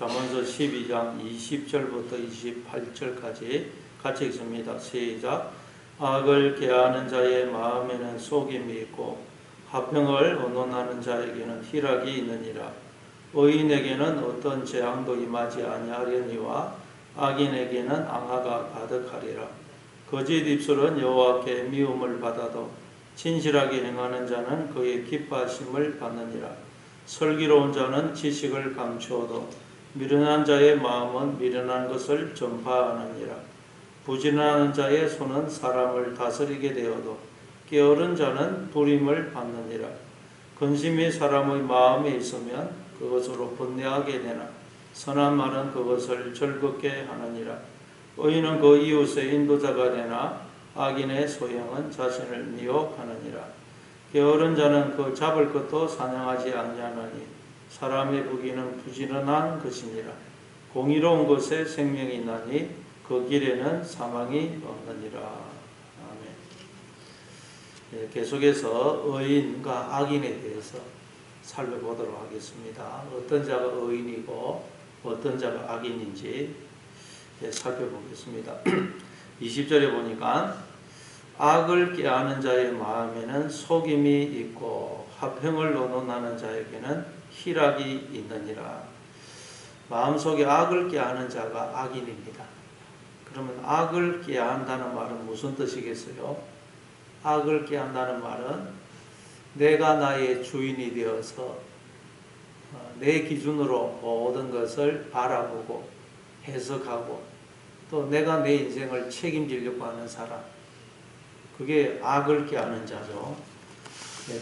잠언서 12장 20절부터 28절까지 같이 읽습니다. 시작. 악을 계하는 자의 마음에는 속임이 있고 화평을 언론하는 자에게는 희락이 있느니라. 의인에게는 어떤 재앙도 임하지 아니하려니와 악인에게는 앙화가 가득하리라. 거짓 입술은 여호와께 미움을 받아도 진실하게 행하는 자는 그의 기뻐하심을 받느니라. 슬기로운 자는 지식을 감추어도 미련한 자의 마음은 미련한 것을 전파하느니라. 부지런한 자의 손은 사람을 다스리게 되어도 게으른 자는 부림을 받느니라. 근심이 사람의 마음에 있으면 그것으로 번뇌하게 되나 선한 말은 그것을 즐겁게 하느니라. 의인은 그 이웃의 인도자가 되나 악인의 소형은 자신을 미혹하느니라. 게으른 자는 그 잡을 것도 사냥하지 아니하나니 사람의 부귀는 부지런한 것이니라. 공의로운 것에 생명이 있나니 그 길에는 사망이 없느니라. 아멘. 네, 계속해서 의인과 악인에 대해서 살펴보도록 하겠습니다. 어떤 자가 의인이고 어떤 자가 악인인지 살펴보겠습니다. 20절에 보니까 악을 꾀하는 자의 마음에는 속임이 있고 화평을 언론하는 자에게는 희락이 있느니라. 마음속에 악을 꾀하는 자가 악인입니다. 그러면 악을 꾀한다는 말은 무슨 뜻이겠어요? 악을 꾀한다는 말은 내가 나의 주인이 되어서 내 기준으로 모든 것을 바라보고 해석하고 또 내가 내 인생을 책임지려고 하는 사람, 그게 악을 꾀하는 자죠.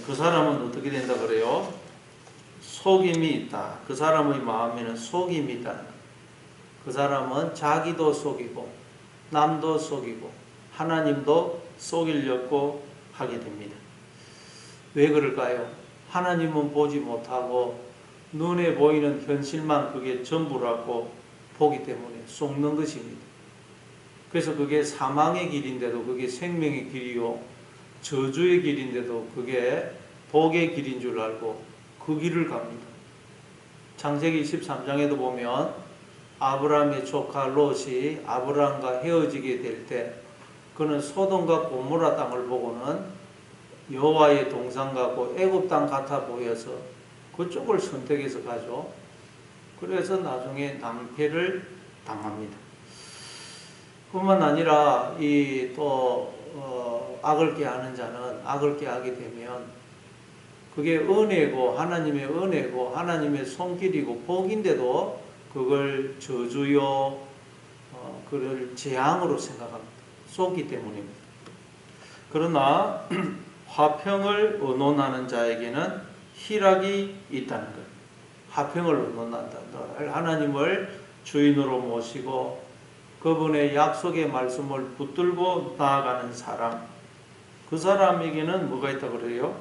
그 사람은 어떻게 된다 그래요? 속임이 있다. 그 사람의 마음에는 속임이 있다. 그 사람은 자기도 속이고 남도 속이고 하나님도 속이려고 하게 됩니다. 왜 그럴까요? 하나님은 보지 못하고 눈에 보이는 현실만 그게 전부라고 보기 때문에 속는 것입니다. 그래서 그게 사망의 길인데도 그게 생명의 길이요, 저주의 길인데도 그게 복의 길인 줄 알고 그 길을 갑니다. 창세기 13장에도 보면 아브라함의 조카 롯이 아브라함과 헤어지게 될 때 그는 소돔과 고모라 땅을 보고는 여호와의 동산 같고 애굽 땅 같아 보여서 그쪽을 선택해서 가죠. 그래서 나중에 낭패를 당합니다. 뿐만 아니라 악을 꾀하는 자는 악을 꾀하게 되면 그게 은혜고 하나님의 은혜고 하나님의 손길이고 복인데도 그걸 저주요, 그를 재앙으로 생각합니다. 속기 때문입니다. 그러나 화평을 언론하는 자에게는 희락이 있다는 것. 화평을 언론한다. 하나님을 주인으로 모시고 그분의 약속의 말씀을 붙들고 나아가는 사람, 그 사람에게는 뭐가 있다고 그래요?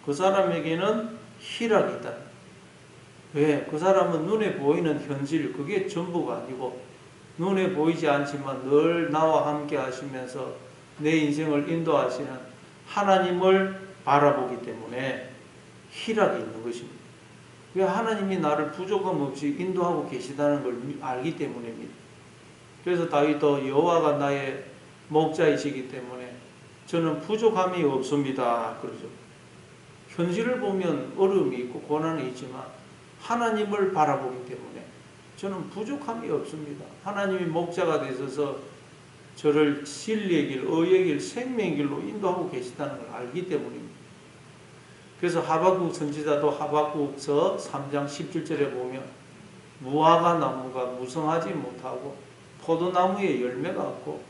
그 사람에게는 희락이 있다. 왜? 그 사람은 눈에 보이는 현실, 그게 전부가 아니고 눈에 보이지 않지만 늘 나와 함께 하시면서 내 인생을 인도하시는 하나님을 바라보기 때문에 희락이 있는 것입니다. 왜? 하나님이 나를 부족함 없이 인도하고 계시다는 걸 알기 때문입니다. 그래서 다윗도 여호와가 나의 목자이시기 때문에 저는 부족함이 없습니다. 그러죠. 현실을 보면 어려움이 있고 고난이 있지만 하나님을 바라보기 때문에 저는 부족함이 없습니다. 하나님이 목자가 되셔서 저를 진리의 길, 의의 길, 생명의 길로 인도하고 계시다는 걸 알기 때문입니다. 그래서 하박국 선지자도 하박국서 3장 17절에 보면 무화과 나무가 무성하지 못하고 포도나무에 열매가 없고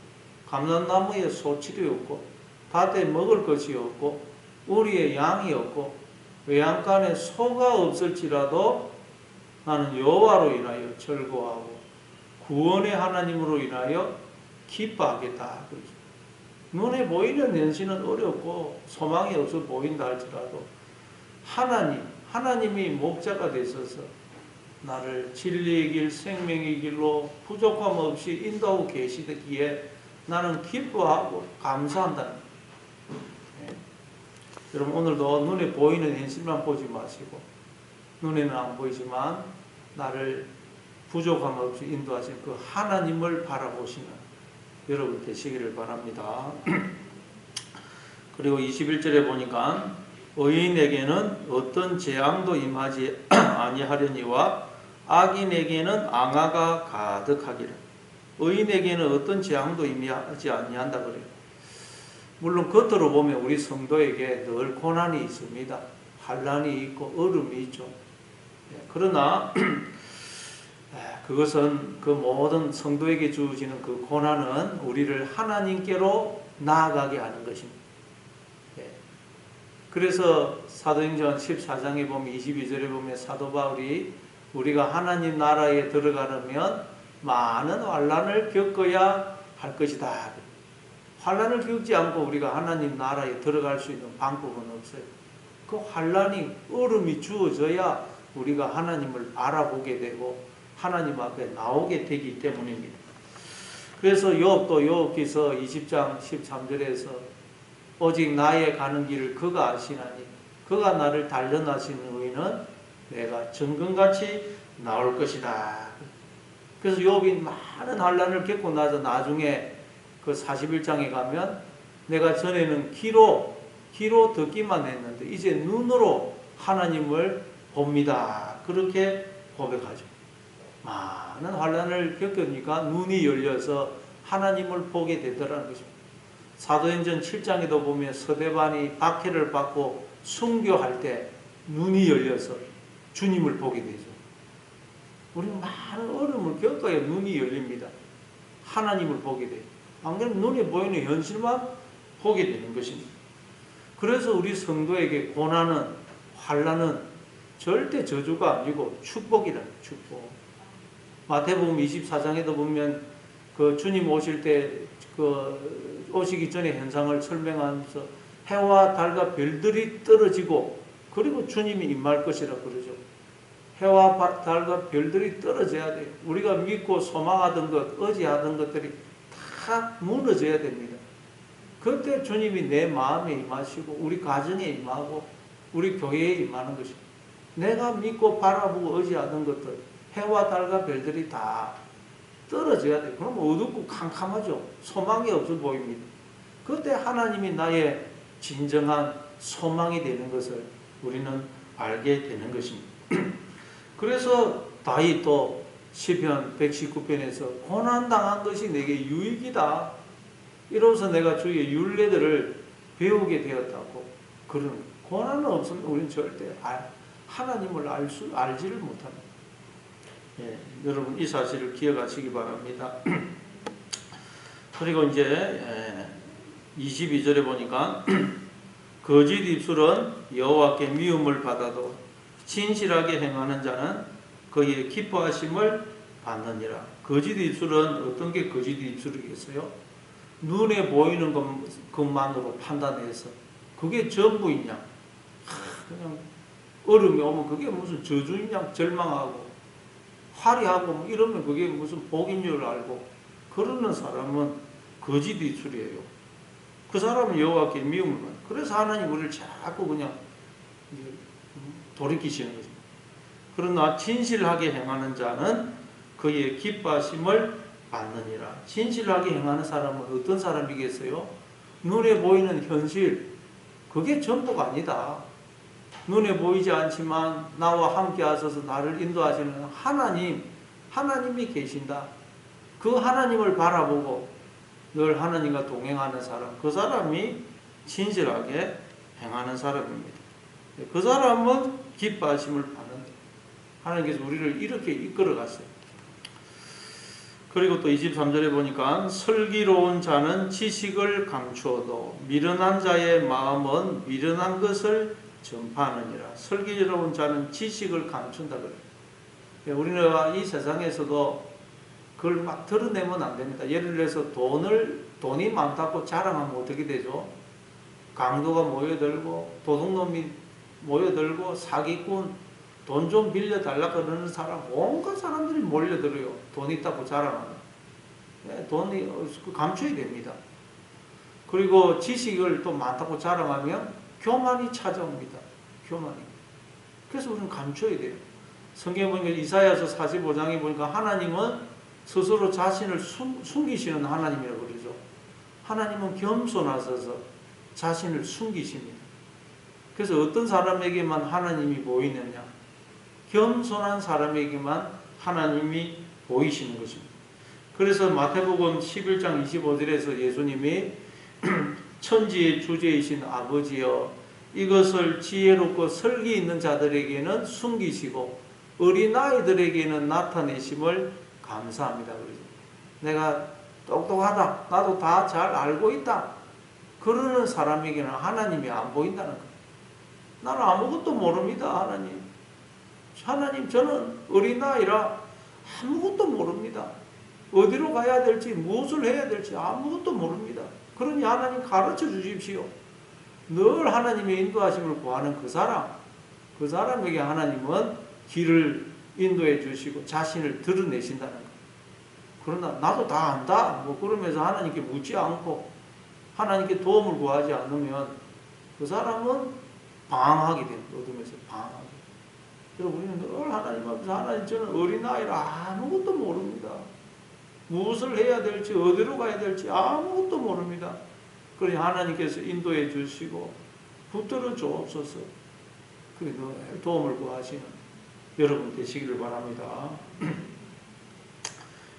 감람나무에 소출이 없고 밭에 먹을 것이 없고 우리의 양이 없고 외양간에 소가 없을지라도 나는 여호와로 인하여 즐거워하고 구원의 하나님으로 인하여 기뻐하겠다. 그렇죠. 눈에 보이는 현실은 어렵고 소망이 없어 보인다 할지라도 하나님이 목자가 되셔서 나를 진리의 길, 생명의 길로 부족함 없이 인도하고 계시기에 나는 기뻐하고 감사한다는 거예요. 네. 여러분 오늘도 눈에 보이는 현실만 보지 마시고 눈에는 안 보이지만 나를 부족함 없이 인도하시는 그 하나님을 바라보시는 여러분 되시기를 바랍니다. 그리고 21절에 보니까 의인에게는 어떤 재앙도 임하지 아니하려니와 악인에게는 앙화가 가득하기를. 의인에게는 어떤 재앙도 임하지 아니한다 그래요. 물론 겉으로 보면 우리 성도에게 늘 고난이 있습니다. 환난이 있고 어려움이 있죠. 그러나 그것은 그 모든 성도에게 주어지는 그 고난은 우리를 하나님께로 나아가게 하는 것입니다. 그래서 사도행전 14장에 보면 22절에 보면 사도 바울이 우리가 하나님 나라에 들어가려면 많은 환난을 겪어야 할 것이다. 환난을 겪지 않고 우리가 하나님 나라에 들어갈 수 있는 방법은 없어요. 그 환난이 얼음이 주어져야 우리가 하나님을 알아보게 되고 하나님 앞에 나오게 되기 때문입니다. 그래서 욥도 욥기서 20장 13절에서 오직 나의 가는 길을 그가 아시나니 그가 나를 단련하시는 의는 내가 정금같이 나올 것이다. 그래서 욥이 많은 환난을 겪고 나서 나중에 그 41장에 가면 내가 전에는 귀로 듣기만 했는데 이제 눈으로 하나님을 봅니다. 그렇게 고백하죠. 많은 환난을 겪으니까 눈이 열려서 하나님을 보게 되더라는 것입니다. 사도행전 7장에도 보면 서대반이 박해를 받고 순교할 때 눈이 열려서 주님을 보게 되죠. 우리는 많은 어려움을 겪어야 눈이 열립니다. 하나님을 보게 돼요. 안 그러면 눈에 보이는 현실만 보게 되는 것입니다. 그래서 우리 성도에게 고난은 환난은 절대 저주가 아니고 축복이라는 축복. 마태복음 24장에도 보면 그 주님 오실 때 그 오시기 전에 현상을 설명하면서 해와 달과 별들이 떨어지고 그리고 주님이 임할 것이라 그러죠. 해와 달과 별들이 떨어져야 돼요. 우리가 믿고 소망하던 것, 의지하던 것들이 다 무너져야 됩니다. 그때 주님이 내 마음에 임하시고 우리 가정에 임하고 우리 교회에 임하는 것입니다. 내가 믿고 바라보고 의지하던 것들, 해와 달과 별들이 다 떨어져야 돼요. 그럼 어둡고 캄캄하죠. 소망이 없어 보입니다. 그때 하나님이 나의 진정한 소망이 되는 것을 우리는 알게 되는 것입니다. 그래서 다윗도 시편 119편에서 고난당한 것이 내게 유익이다. 이로써 내가 주의 율례들을 배우게 되었다고. 그런 고난은 없으면 우리는 절대 하나님을 알지를 못합니다. 여러분 이 사실을 기억하시기 바랍니다. 그리고 이제 22절에 보니까 거짓 입술은 여호와께 미움을 받아도 진실하게 행하는 자는 그의 기뻐하심을 받느니라. 거짓 입술은 어떤 게 거짓 입술이겠어요? 눈에 보이는 것만으로 판단해서 그게 전부이냐? 그냥 어려움이 오면 그게 무슨 저주이냐? 절망하고 화려하고 뭐 이러면 그게 무슨 복인 줄 알고 그러는 사람은 거짓 입술이에요. 그 사람은 여호와께 미움을 받아요. 그래서 하나님 우리를 자꾸 그냥 돌이키시는 거죠. 그러나 진실하게 행하는 자는 그의 기뻐하심을 받느니라. 진실하게 행하는 사람은 어떤 사람이겠어요? 눈에 보이는 현실, 그게 전부가 아니다. 눈에 보이지 않지만 나와 함께 하셔서 나를 인도하시는 하나님이 계신다. 그 하나님을 바라보고 늘 하나님과 동행하는 사람, 그 사람이 진실하게 행하는 사람입니다. 그 사람은 기뻐하심을 받는다. 하나님께서 우리를 이렇게 이끌어 갔어요. 그리고 또 23절에 보니까 슬기로운 자는 지식을 감추어도 미련한 자의 마음은 미련한 것을 전파하느니라. 슬기로운 자는 지식을 감춘다 그래요. 우리가 이 세상에서도 그걸 막 드러내면 안 됩니다. 예를 들어서 돈이 많다고 자랑하면 어떻게 되죠? 강도가 모여들고 도둑놈이 모여들고 사기꾼 돈 좀 빌려달라고 그러는 사람 온갖 사람들이 몰려들어요. 돈 있다고 자랑하면. 돈이 감춰야 됩니다. 그리고 지식을 또 많다고 자랑하면 교만이 찾아옵니다. 교만이. 그래서 우리는 감춰야 돼요. 성경에 보니까 이사야서 45장에 보니까 하나님은 스스로 자신을 숨기시는 하나님이라고 그러죠. 하나님은 겸손하셔서 자신을 숨기십니다. 그래서 어떤 사람에게만 하나님이 보이느냐? 겸손한 사람에게만 하나님이 보이시는 것입니다. 그래서 마태복음 11장 25절에서 예수님이 천지의 주제이신 아버지여 이것을 지혜롭고 설기 있는 자들에게는 숨기시고 어린아이들에게는 나타내심을 감사합니다. 그러죠. 내가 똑똑하다. 나도 다 잘 알고 있다. 그러는 사람에게는 하나님이 안 보인다는 거예요. 나는 아무것도 모릅니다. 하나님 저는 어린아이라 아무것도 모릅니다. 어디로 가야 될지 무엇을 해야 될지 아무것도 모릅니다. 그러니 하나님 가르쳐 주십시오. 늘 하나님의 인도하심을 구하는 그 사람에게 하나님은 길을 인도해 주시고 자신을 드러내신다는 거예요. 그러나 나도 다 안다 뭐 그러면서 하나님께 묻지 않고 하나님께 도움을 구하지 않으면 그 사람은 방황하게 됩니다. 어둠에서 방황하게. 그래서 우리는 늘 하나님 앞에서 하나님 저는 어린아이라 아무것도 모릅니다. 무엇을 해야 될지 어디로 가야 될지 아무것도 모릅니다. 그러니 하나님께서 인도해 주시고 붙들어 주옵소서. 그래 늘 도움을 구하시는 여러분 되시기를 바랍니다.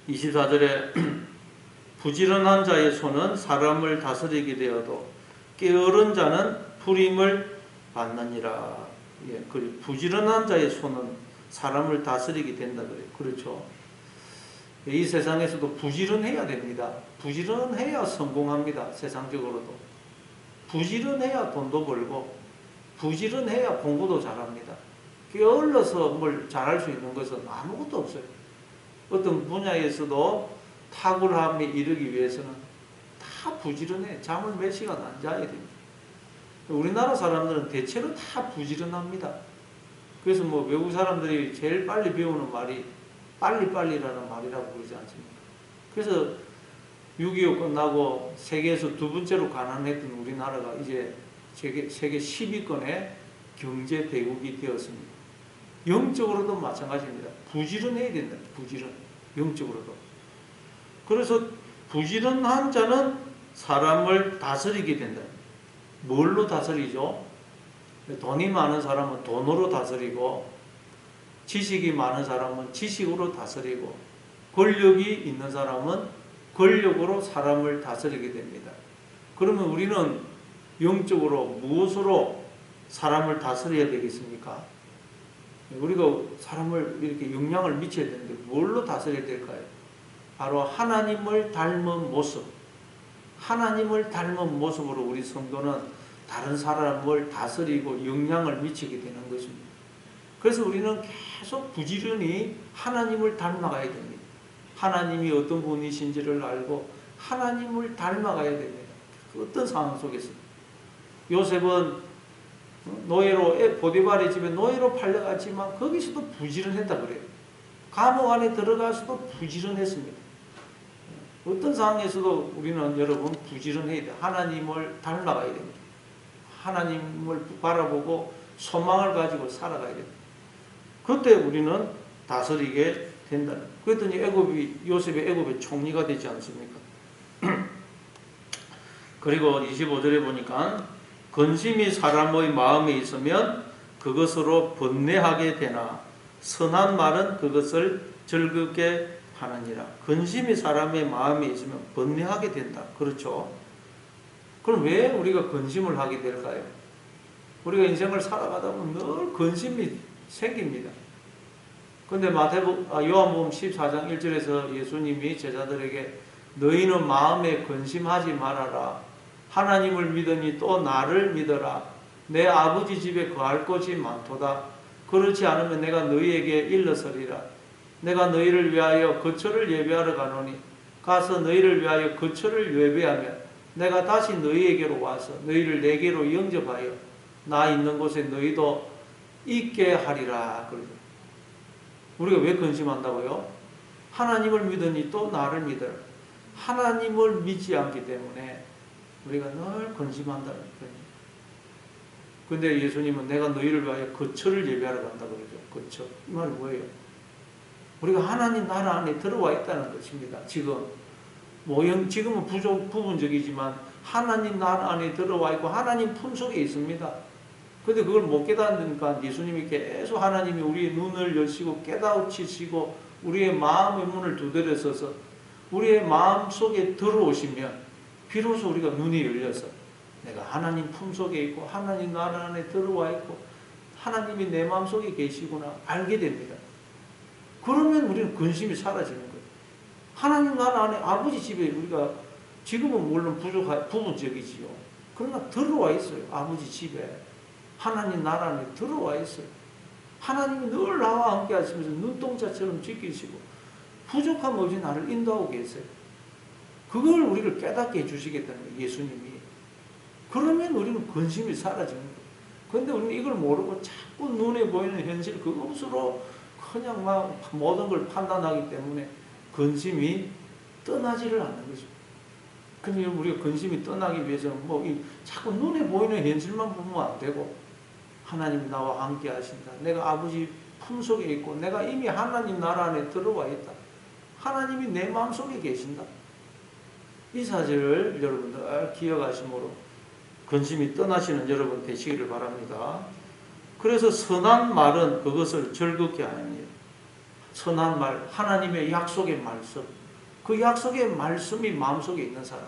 24절에 부지런한 자의 손은 사람을 다스리게 되어도 게으른 자는 불임을 받느니라. 예, 부지런한 자의 손은 사람을 다스리게 된다 그래요. 그렇죠. 이 세상에서도 부지런해야 됩니다. 부지런해야 성공합니다. 세상적으로도. 부지런해야 돈도 벌고 부지런해야 공부도 잘합니다. 게을러서 뭘 잘할 수 있는 것은 아무것도 없어요. 어떤 분야에서도 탁월함에 이르기 위해서는 다 부지런해. 잠을 몇 시간 안 자야 됩니다. 우리나라 사람들은 대체로 다 부지런합니다. 그래서 뭐 외국 사람들이 제일 빨리 배우는 말이 빨리빨리라는 말이라고 그러지 않습니까? 그래서 6.25 끝나고 세계에서 두 번째로 가난했던 우리나라가 이제 세계 10위권의 경제 대국이 되었습니다. 영적으로도 마찬가지입니다. 부지런해야 된다. 부지런. 영적으로도. 그래서 부지런한 자는 사람을 다스리게 된다. 뭘로 다스리죠? 돈이 많은 사람은 돈으로 다스리고 지식이 많은 사람은 지식으로 다스리고 권력이 있는 사람은 권력으로 사람을 다스리게 됩니다. 그러면 우리는 영적으로 무엇으로 사람을 다스려야 되겠습니까? 우리가 사람을 이렇게 영향을 미쳐야 되는데 뭘로 다스려야 될까요? 바로 하나님을 닮은 모습. 하나님을 닮은 모습으로 우리 성도는 다른 사람을 다스리고 영향을 미치게 되는 것입니다. 그래서 우리는 계속 부지런히 하나님을 닮아가야 됩니다. 하나님이 어떤 분이신지를 알고 하나님을 닮아가야 됩니다. 어떤 상황 속에서. 요셉은 노예로 보디발의 집에 노예로 팔려갔지만 거기서도 부지런했다 그래요. 감옥 안에 들어가서도 부지런했습니다. 어떤 상황에서도 우리는 여러분 부지런해야 돼요. 하나님을 닮아가야 됩니다. 하나님을 바라보고 소망을 가지고 살아가야 됩니다. 그때 우리는 다스리게 된다는. 그랬더니 요셉이 애굽의 총리가 되지 않습니까? 그리고 25절에 보니까 근심이 사람의 마음에 있으면 그것으로 번뇌하게 되나 선한 말은 그것을 즐겁게 하느니라. 근심이 사람의 마음에 있으면 번뇌하게 된다. 그렇죠? 그럼 왜 우리가 근심을 하게 될까요? 우리가 인생을 살아가다 보면 늘 근심이 생깁니다. 근데 요한복음 14장 1절에서 예수님이 제자들에게 너희는 마음에 근심하지 말아라. 하나님을 믿으니 또 나를 믿어라. 내 아버지 집에 거할 곳이 많도다. 그렇지 않으면 내가 너희에게 일러서리라. 내가 너희를 위하여 거처를 예배하러 가노니 가서 너희를 위하여 거처를 예배하면 내가 다시 너희에게로 와서 너희를 내게로 영접하여 나 있는 곳에 너희도 있게 하리라. 그러죠. 우리가 왜 근심한다고요? 하나님을 믿으니 또 나를 믿어라. 하나님을 믿지 않기 때문에 우리가 늘 근심한다는 거예요. 근데 예수님은 내가 너희를 위하여 거처를 예비하러 간다 그러죠. 거처. 이 말이 뭐예요? 우리가 하나님 나라 안에 들어와 있다는 것입니다. 지금은 부분적이지만 하나님 나라 안에 들어와 있고 하나님 품속에 있습니다. 근데 그걸 못 깨닫으니까 예수님이 계속 하나님이 우리의 눈을 여시고 깨닫히시고 우리의 마음의 문을 두드려서서 우리의 마음 속에 들어오시면 비로소 우리가 눈이 열려서 내가 하나님 품속에 있고 하나님 나라 안에 들어와 있고 하나님이 내 마음속에 계시구나 알게 됩니다. 그러면 우리는 근심이 사라지는 거예요. 하나님 나라 안에 아버지 집에 우리가 지금은 물론 부분적이지요. 그러나 들어와 있어요. 아버지 집에 하나님 나라 안에 들어와 있어요. 하나님이 늘 나와 함께 하시면서 눈동자처럼 지키시고 부족함 없이 나를 인도하고 계세요. 그걸 우리를 깨닫게 해주시겠다는 거예요. 예수님이. 그러면 우리는 근심이 사라지는 거예요. 그런데 우리는 이걸 모르고 자꾸 눈에 보이는 현실 그것으로 그냥 막 모든 걸 판단하기 때문에 근심이 떠나지를 않는 거죠. 근데 우리가 근심이 떠나기 위해서는 자꾸 눈에 보이는 현실만 보면 안 되고 하나님이 나와 함께 하신다. 내가 아버지 품속에 있고 내가 이미 하나님 나라 안에 들어와 있다. 하나님이 내 마음속에 계신다. 이 사실을 여러분들 기억하심으로 근심이 떠나시는 여러분 되시기를 바랍니다. 그래서 선한 말은 그것을 즐겁게 하느니라. 선한 말, 하나님의 약속의 말씀. 그 약속의 말씀이 마음속에 있는 사람.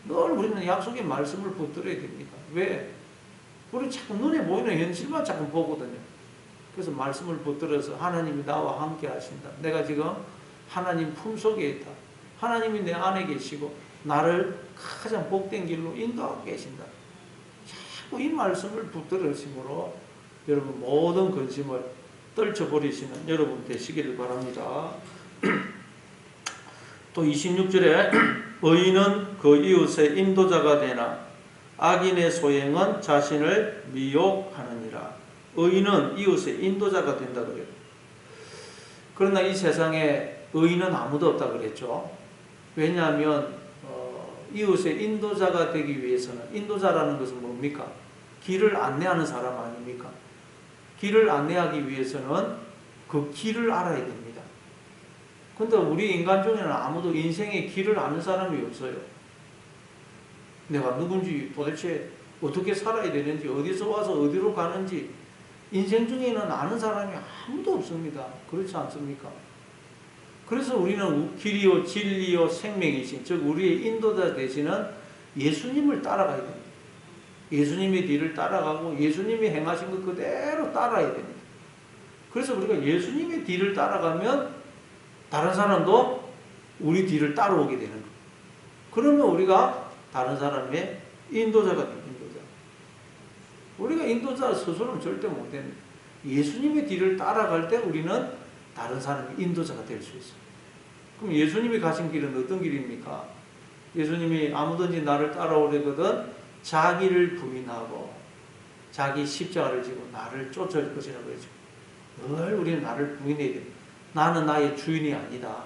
늘 우리는 약속의 말씀을 붙들어야 됩니다. 왜? 우리 자꾸 눈에 보이는 현실만 자꾸 보거든요. 그래서 말씀을 붙들어서 하나님이 나와 함께 하신다. 내가 지금 하나님 품속에 있다. 하나님이 내 안에 계시고 나를 가장 복된 길로 인도하고 계신다. 자꾸 이 말씀을 붙들으심으로 여러분 모든 근심을 떨쳐버리시는 여러분 되시기를 바랍니다. 또 26절에 의인은 그 이웃의 인도자가 되나 악인의 소행은 자신을 미혹하느니라. 의인은 이웃의 인도자가 된다 그래요. 그러나 이 세상에 의인은 아무도 없다 그랬죠. 왜냐하면 이웃의 인도자가 되기 위해서는 인도자라는 것은 뭡니까? 길을 안내하는 사람 아닙니까? 길을 안내하기 위해서는 그 길을 알아야 됩니다. 근데 우리 인간 중에는 아무도 인생의 길을 아는 사람이 없어요. 내가 누군지 도대체 어떻게 살아야 되는지 어디서 와서 어디로 가는지 인생 중에는 아는 사람이 아무도 없습니다. 그렇지 않습니까? 그래서 우리는 길이요 진리요 생명이신 즉 우리의 인도자 되시는 예수님을 따라가야 됩니다. 예수님의 뒤를 따라가고 예수님이 행하신 것 그대로 따라야 됩니다. 그래서 우리가 예수님의 뒤를 따라가면 다른 사람도 우리 뒤를 따라오게 되는 거예요. 그러면 우리가 다른 사람의 인도자가 됩니다. 인도자. 우리가 인도자 스스로는 절대 못 됩니다. 예수님의 뒤를 따라갈 때 우리는 다른 사람의 인도자가 될 수 있어요. 그럼 예수님이 가신 길은 어떤 길입니까? 예수님이 아무든지 나를 따라오려거든 자기를 부인하고 자기 십자가를 지고 나를 쫓을 것이라고 그러죠. 늘 우리는 나를 부인해야 됩니다. 나는 나의 주인이 아니다.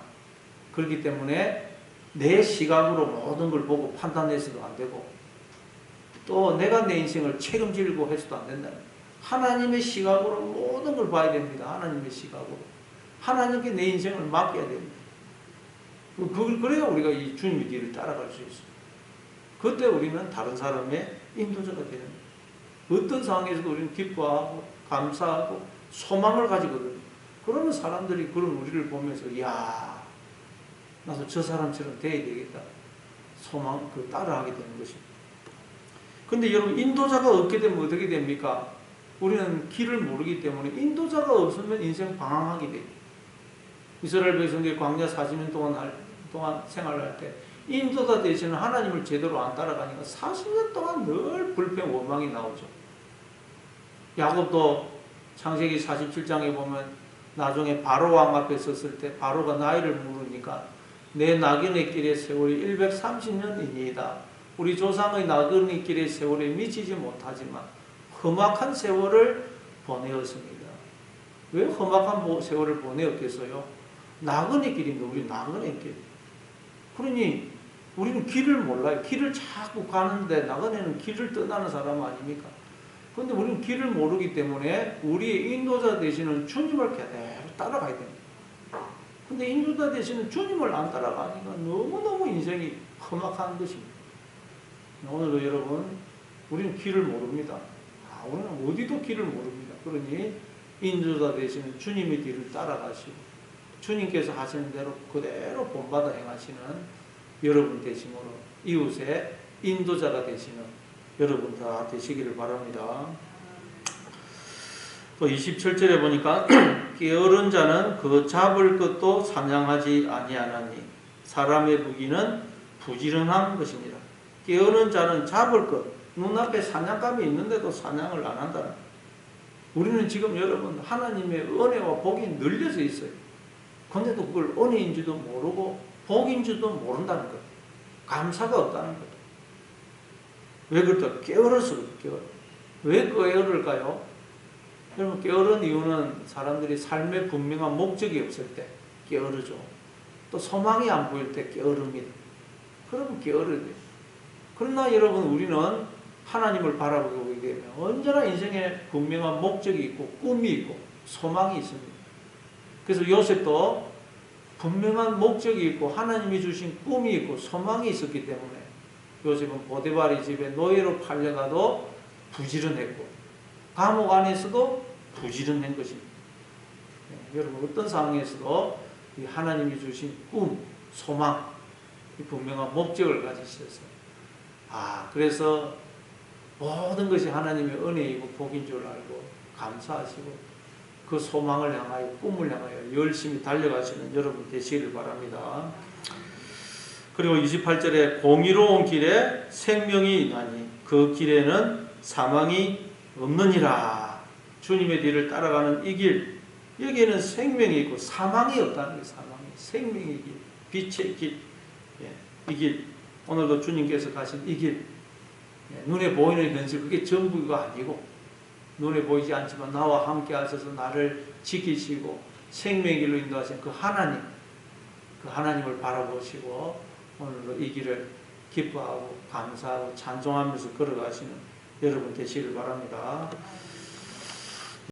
그렇기 때문에 내 시각으로 모든 걸 보고 판단해서도 안 되고 또 내가 내 인생을 책임지려고 해서도 안 된다. 하나님의 시각으로 모든 걸 봐야 됩니다. 하나님의 시각으로. 하나님께 내 인생을 맡겨야 됩니다. 그래야 우리가 이 주님의 길을 따라갈 수 있어요. 그때 우리는 다른 사람의 인도자가 되는 거예요. 어떤 상황에서도 우리는 기뻐하고 감사하고 소망을 가지거든요. 그러면 사람들이 그런 우리를 보면서 이야 나도 저 사람처럼 돼야 되겠다. 따라하게 되는 것입니다. 근데 여러분 인도자가 없게 되면 어떻게 됩니까? 우리는 길을 모르기 때문에 인도자가 없으면 인생 방황하게 돼요. 이스라엘 백성들이 광야 40년 동안 생활할 때 인도자 대신에 하나님을 제대로 안 따라가니까 40년 동안 늘 불평 원망이 나오죠. 야곱도 창세기 47장에 보면 나중에 바로 왕 앞에 섰을 때 바로가 나이를 물으니까 내 나그네 길의 세월이 130년이니이다. 우리 조상의 나그네 길의 세월에 미치지 못하지만 험악한 세월을 보내었습니다. 왜 험악한 세월을 보내었겠어요? 나그네 길인데 우리 나그네 길. 그러니 우리는 길을 몰라요. 길을 자꾸 가는데 나그네는 길을 떠나는 사람 아닙니까? 근데 우리는 길을 모르기 때문에 우리의 인도자 되시는 주님을 그대로 따라가야 됩니다. 근데 인도자 되시는 주님을 안 따라가니까 너무너무 인생이 험악한 것입니다. 오늘도 여러분, 우리는 길을 모릅니다. 우리는 어디도 길을 모릅니다. 그러니 인도자 되시는 주님의 길을 따라가시고 주님께서 하시는 대로 그대로 본받아 행하시는 여러분 되심으로 이웃의 인도자가 되시는 여러분 다 되시기를 바랍니다. 또 27절에 보니까 게으른 자는 그 잡을 것도 사냥하지 아니하나니 사람의 무기는 부지런한 것입니다. 게으른 자는 잡을 것, 눈앞에 사냥감이 있는데도 사냥을 안 한다는 거예요. 우리는 지금 여러분 하나님의 은혜와 복이 늘려져 있어요. 그런데도 그걸 은혜인지도 모르고 복인지도 모른다는 거예요. 감사가 없다는 거예요. 왜 그럴까? 게을러서 그래요. 왜 게으를까요? 여러분, 게으른 이유는 사람들이 삶의 분명한 목적이 없을 때 게으르죠. 또 소망이 안 보일 때 게으릅니다. 그러면 게으르게 돼요. 그러나 여러분, 우리는 하나님을 바라보게 되면 언제나 인생에 분명한 목적이 있고 꿈이 있고 소망이 있습니다. 그래서 요셉도 분명한 목적이 있고 하나님이 주신 꿈이 있고 소망이 있었기 때문에 요셉은 보디발의 집에 노예로 팔려가도 부지런했고 감옥 안에서도 부지런한 것입니다. 여러분, 어떤 상황에서도 이 하나님이 주신 꿈, 소망, 이 분명한 목적을 가지셔서 그래서 모든 것이 하나님의 은혜이고 복인 줄 알고 감사하시고 그 소망을 향하여 꿈을 향하여 열심히 달려가시는 여러분 되시기를 바랍니다. 그리고 28절에 공의로운 길에 생명이 있나니 그 길에는 사망이 없느니라. 주님의 뒤를 따라가는 이 길, 여기에는 생명이 있고 사망이 없다는 게 생명의 길, 빛의 길, 이 길, 오늘도 주님께서 가신 이 길, 눈에 보이는 현실, 그게 전부가 아니고 눈에 보이지 않지만 나와 함께 하셔서 나를 지키시고 생명의 길로 인도하신 그 하나님, 그 하나님을 바라보시고 오늘도 이 길을 기뻐하고 감사하고 찬송하면서 걸어가시는 여러분 되시길 바랍니다.